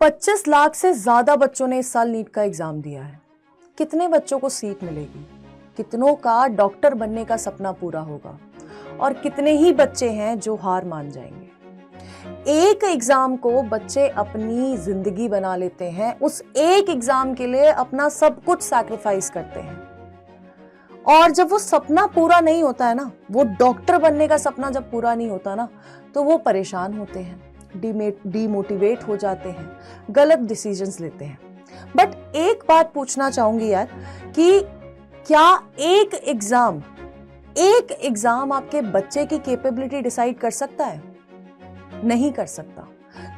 25 लाख से ज्यादा बच्चों ने इस साल नीट का एग्जाम दिया है। कितने बच्चों को सीट मिलेगी? कितनों का डॉक्टर बनने का सपना पूरा होगा और कितने ही बच्चे हैं जो हार मान जाएंगे। एक एग्जाम को बच्चे अपनी जिंदगी बना लेते हैं, उस एक एग्जाम के लिए अपना सब कुछ सैक्रिफाइस करते हैं और जब वो सपना पूरा नहीं होता है ना, वो डॉक्टर बनने का सपना जब पूरा नहीं होता ना, तो वो परेशान होते हैं, डीमोटिवेट हो जाते हैं, गलत डिसीजंस लेते हैं। बट एक बात पूछना चाहूंगी यार कि क्या एक एग्जाम आपके बच्चे की कैपेबिलिटी डिसाइड कर सकता है? नहीं कर सकता।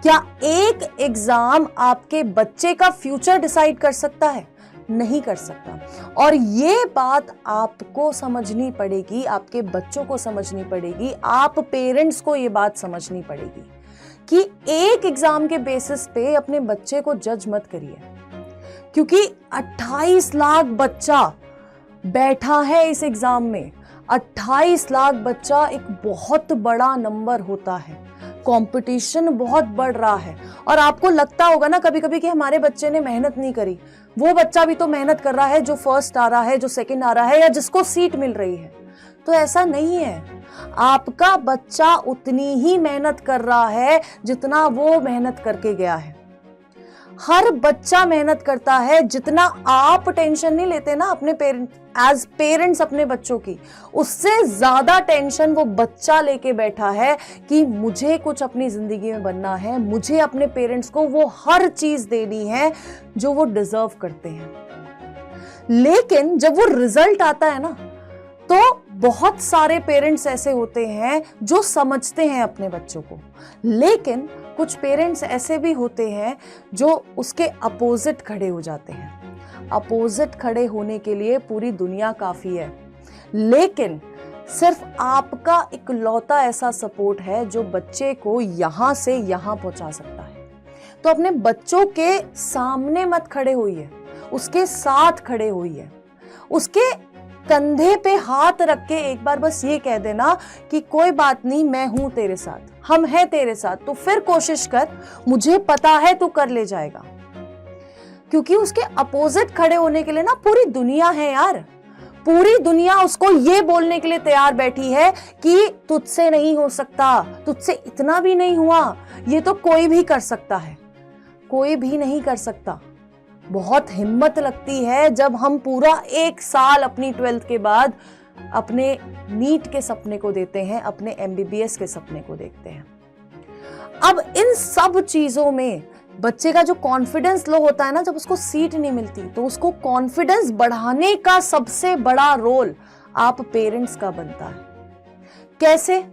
क्या एक एग्जाम आपके बच्चे का फ्यूचर डिसाइड कर सकता है? नहीं कर सकता। और ये बात आपको समझनी पड़ेगी, आपके बच्चों को समझनी पड़ेगी, आप पेरेंट्स को ये बात समझनी पड़ेगी कि एक एग्जाम के बेसिस पे अपने बच्चे को जज मत करिए, क्योंकि 28 लाख बच्चा बैठा है इस एग्जाम में। 28 लाख बच्चा एक बहुत बड़ा नंबर होता है, कंपटीशन बहुत बढ़ रहा है। और आपको लगता होगा ना कभी कभी कि हमारे बच्चे ने मेहनत नहीं करी, वो बच्चा भी तो मेहनत कर रहा है जो फर्स्ट आ रहा है, जो सेकंड आ रहा है, या जिसको सीट मिल रही है। तो ऐसा नहीं है, आपका बच्चा उतनी ही मेहनत कर रहा है जितना वो मेहनत करके गया है। हर बच्चा मेहनत करता है, जितना आप टेंशन नहीं लेते ना अपने एज पेरेंट्स अपने बच्चों की, उससे ज्यादा टेंशन वो बच्चा लेके बैठा है कि मुझे कुछ अपनी जिंदगी में बनना है, मुझे अपने पेरेंट्स को वो हर चीज देनी है जो वो डिजर्व करते हैं। लेकिन जब वो रिजल्ट आता है ना, तो बहुत सारे पेरेंट्स ऐसे होते हैं जो समझते हैं अपने बच्चों को, लेकिन कुछ पेरेंट्स ऐसे भी होते हैं जो उसके अपोजिट खड़े हो जाते हैं। अपोजिट खड़े होने के लिए पूरी दुनिया काफी है, लेकिन सिर्फ आपका इकलौता ऐसा सपोर्ट है जो बच्चे को यहां से यहां पहुंचा सकता है। तो अपने बच्चों के सामने मत खड़े होइए, उसके साथ खड़े होइए, उसके कंधे पे हाथ रख के एक बार बस ये कह देना कि कोई बात नहीं, मैं हूं तेरे साथ, हम हैं तेरे साथ, तो फिर कोशिश कर, मुझे पता है तू कर ले जाएगा। क्योंकि उसके अपोजिट खड़े होने के लिए ना पूरी दुनिया है यार, पूरी दुनिया उसको ये बोलने के लिए तैयार बैठी है कि तुझसे नहीं हो सकता, तुझसे इतना भी नहीं हुआ, ये तो कोई भी कर सकता है। कोई भी नहीं कर सकता। बहुत हिम्मत लगती है जब हम पूरा एक साल अपनी 12th के बाद अपने नीट के सपने को देते हैं, अपने MBBS के सपने को देखते हैं। अब इन सब चीजों में बच्चे का जो कॉन्फिडेंस लो होता है ना, जब उसको सीट नहीं मिलती, तो उसको कॉन्फिडेंस बढ़ाने का सबसे बड़ा रोल आप पेरेंट्स का बनता है। कैसे?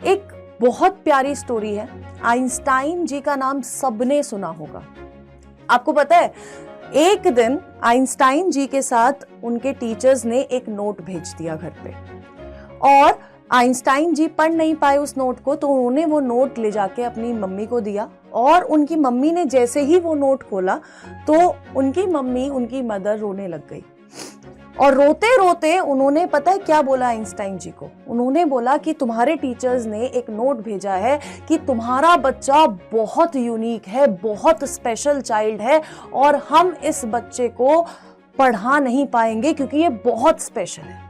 एक बहुत प्यारी स्टोरी है। आइंस्टाइन जी का नाम सबने सुना होगा। आपको पता है, एक दिन आइंस्टाइन जी के साथ उनके टीचर्स ने एक नोट भेज दिया घर पे, और आइंस्टाइन जी पढ़ नहीं पाए उस नोट को, तो उन्होंने वो नोट ले जाके अपनी मम्मी को दिया। और उनकी मम्मी ने जैसे ही वो नोट खोला तो उनकी मदर रोने लग गई। और रोते रोते उन्होंने पता है क्या बोला आइंस्टाइन जी को? उन्होंने बोला कि तुम्हारे टीचर्स ने एक नोट भेजा है कि तुम्हारा बच्चा बहुत यूनिक है, बहुत स्पेशल चाइल्ड है, और हम इस बच्चे को पढ़ा नहीं पाएंगे क्योंकि ये बहुत स्पेशल है।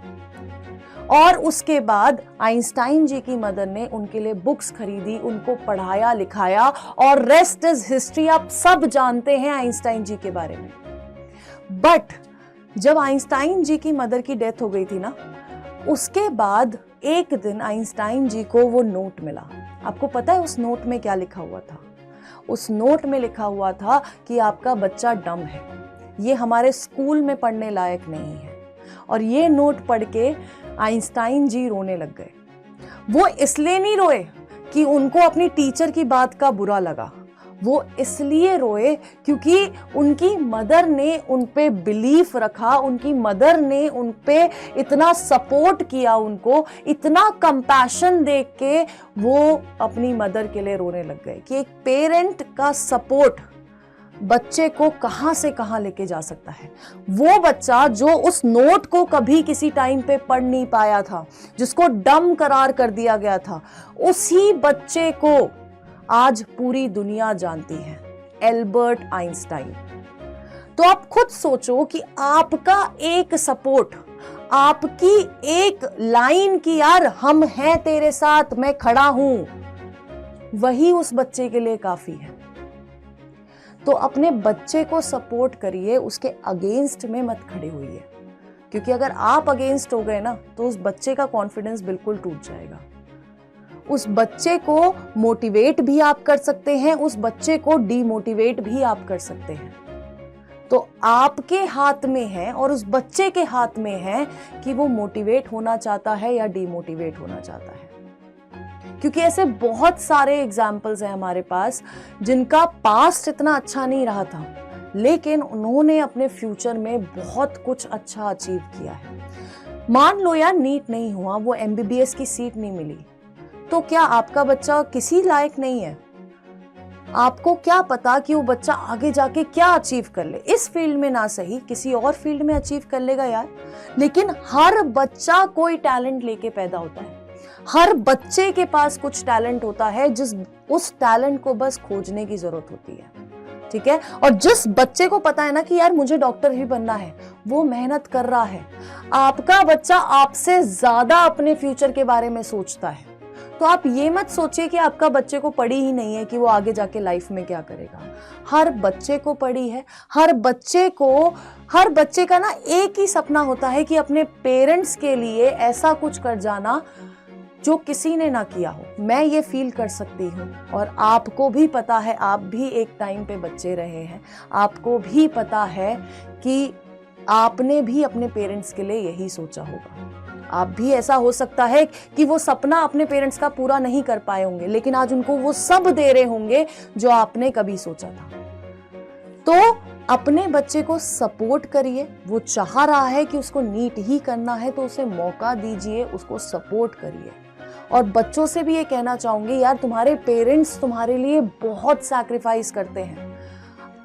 और उसके बाद आइंस्टाइन जी की मदर ने उनके लिए बुक्स खरीदी, उनको पढ़ाया लिखाया, और रेस्ट इज हिस्ट्री। आप सब जानते हैं आइंस्टाइन जी के बारे में। बट जब आइंस्टाइन जी की मदर की डेथ हो गई थी ना, उसके बाद एक दिन आइंस्टाइन जी को वो नोट मिला। आपको पता है उस नोट में क्या लिखा हुआ था? उस नोट में लिखा हुआ था कि आपका बच्चा डम है, ये हमारे स्कूल में पढ़ने लायक नहीं है। और ये नोट पढ़ के आइंस्टाइन जी रोने लग गए। वो इसलिए नहीं रोए कि उनको अपनी टीचर की बात का बुरा लगा, वो इसलिए रोए क्योंकि उनकी मदर ने उन पे बिलीफ रखा, उनकी मदर ने उन पे इतना सपोर्ट किया, उनको इतना कंपैशन देख के वो अपनी मदर के लिए रोने लग गए। कि एक पेरेंट का सपोर्ट बच्चे को कहां से कहां लेके जा सकता है। वो बच्चा जो उस नोट को कभी किसी टाइम पे पढ़ नहीं पाया था, जिसको डम करार कर दिया गया था, उसी बच्चे को आज पूरी दुनिया जानती है। Albert Einstein. तो आप खुद सोचो कि आपका एक सपोर्ट, आपकी एक लाइन की यार हम हैं तेरे साथ, मैं खड़ा हूं, वही उस बच्चे के लिए काफी है। तो अपने बच्चे को सपोर्ट करिए, उसके अगेंस्ट में मत खड़े होइए, क्योंकि अगर आप अगेंस्ट हो गए ना तो उस बच्चे का कॉन्फिडेंस बिल्कुल टूट जाएगा। उस बच्चे को मोटिवेट भी आप कर सकते हैं, उस बच्चे को डीमोटिवेट भी आप कर सकते हैं। तो आपके हाथ में है और उस बच्चे के हाथ में है कि वो मोटिवेट होना चाहता है या डीमोटिवेट होना चाहता है। क्योंकि ऐसे बहुत सारे एग्जाम्पल्स हैं हमारे पास जिनका पास्ट इतना अच्छा नहीं रहा था, लेकिन उन्होंने अपने फ्यूचर में बहुत कुछ अच्छा अचीव किया है। मान लो यार नीट नहीं हुआ, वो MBBS की सीट नहीं मिली, तो क्या आपका बच्चा किसी लायक नहीं है? आपको क्या पता कि वो बच्चा आगे जाके क्या अचीव कर ले, इस फील्ड में ना सही किसी और फील्ड में अचीव कर लेगा यार। लेकिन हर बच्चा कोई टैलेंट लेके पैदा होता है, हर बच्चे के पास कुछ टैलेंट होता है, उस टैलेंट को बस खोजने की जरूरत होती है, ठीक है। और जिस बच्चे को पता है ना कि यार मुझे डॉक्टर ही बनना है, वो मेहनत कर रहा है। आपका बच्चा आपसे ज्यादा अपने फ्यूचर के बारे में सोचता है। तो आप ये मत सोचिए कि आपका बच्चे को पड़ी ही नहीं है कि वो आगे जाके लाइफ में क्या करेगा। हर बच्चे को पड़ी है। हर बच्चे का ना एक ही सपना होता है कि अपने पेरेंट्स के लिए ऐसा कुछ कर जाना जो किसी ने ना किया हो। मैं ये फील कर सकती हूँ, और आपको भी पता है, आप भी एक टाइम पे बच्चे रहे हैं, आपको भी पता है कि आपने भी अपने पेरेंट्स के लिए यही सोचा होगा। आप भी ऐसा हो सकता है कि वो सपना अपने पेरेंट्स का पूरा नहीं कर पाए होंगे, लेकिन आज उनको वो सब दे रहे होंगे जो आपने कभी सोचा था। तो अपने बच्चे को सपोर्ट करिए। वो चाह रहा है कि उसको नीट ही करना है, तो उसे मौका दीजिए, उसको सपोर्ट करिए। और बच्चों से भी ये कहना चाहूंगी, यार तुम्हारे पेरेंट्स तुम्हारे लिए बहुत सैक्रिफाइस करते हैं।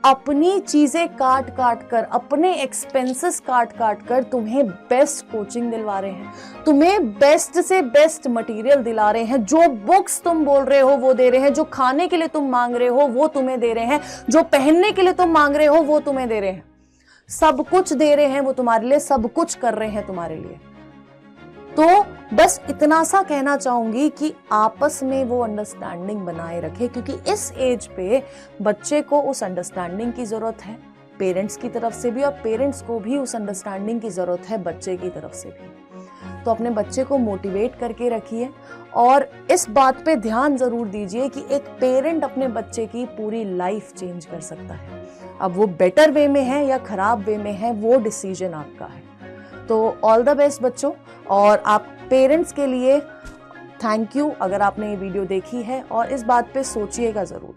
अपनी चीजें काट काट कर, अपने एक्सपेंसेस काट काट कर तुम्हें बेस्ट कोचिंग दिलवा रहे हैं, तुम्हें बेस्ट से बेस्ट मटेरियल दिला रहे हैं। जो बुक्स तुम बोल रहे हो वो दे रहे हैं, जो खाने के लिए तुम मांग रहे हो वो तुम्हें दे रहे हैं, जो पहनने के लिए तुम मांग रहे हो वो तुम्हें दे रहे हैं। सब कुछ दे रहे हैं वो तुम्हारे लिए, सब कुछ कर रहे हैं तुम्हारे लिए। तो बस इतना सा कहना चाहूंगी कि आपस में वो अंडरस्टैंडिंग बनाए रखे, क्योंकि इस एज पे बच्चे को उस अंडरस्टैंडिंग की जरूरत है, पेरेंट्स की तरफ से भी, और पेरेंट्स को भी उस अंडरस्टैंडिंग की जरूरत है बच्चे की तरफ से भी। तो अपने बच्चे को मोटिवेट करके रखिए, और इस बात पे ध्यान जरूर दीजिए कि एक पेरेंट अपने बच्चे की पूरी लाइफ चेंज कर सकता है। अब वो बेटर वे में है या खराब वे में है, वो डिसीजन आपका है। तो ऑल द बेस्ट बच्चों, और आप पेरेंट्स के लिए थैंक यू अगर आपने ये वीडियो देखी है, और इस बात पे सोचिएगा ज़रूर।